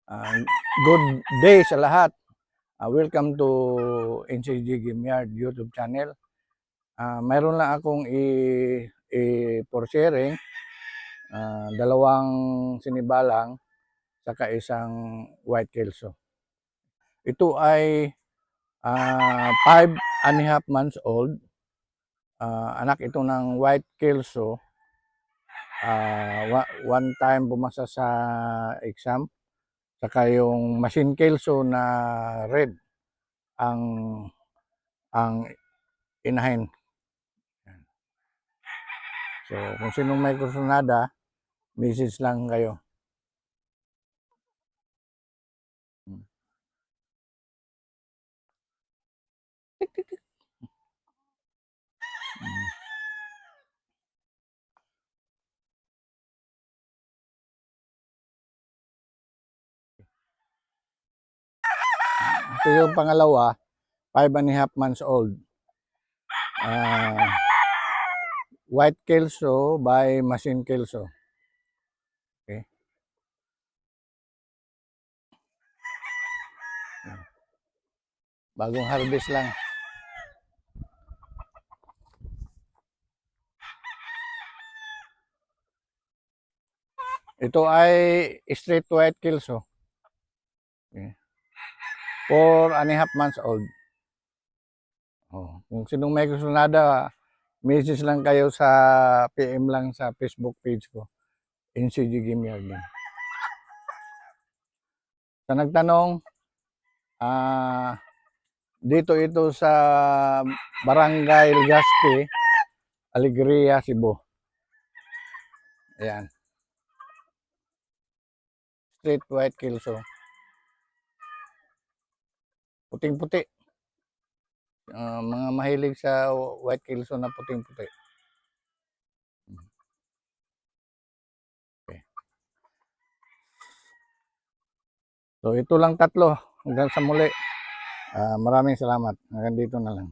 Ah, good day sa lahat. Welcome to NCG Game Yard YouTube channel. Mayroon lang akong for sharing, dalawang sinibalang saka isang white kelso. Ito ay 5.5 months old. Anak ito ng white kelso. One time bumasa sa exam. Saka yung machine kelso na red ang inahin. So kung sinong may kursunada, message lang kayo. Ito yung pangalawa, 5.5 months old. White kelso by machine kelso. Okay. Bagong harvest lang. Ito ay straight white kelso. Okay. 4.5 months old. Kung sinong may kursunada, message lang kayo sa PM lang sa Facebook page ko, NCG Game Yard. Sa nagtanong, dito ito sa Barangay Legazpi, Alegria, Cebu. Ayan. Straight white kelso. Puting-puti. Mga mahilig sa white kelso na puting-puti. Okay. So ito lang tatlo. Hanggang sa muli. Maraming salamat. Hanggang dito na lang.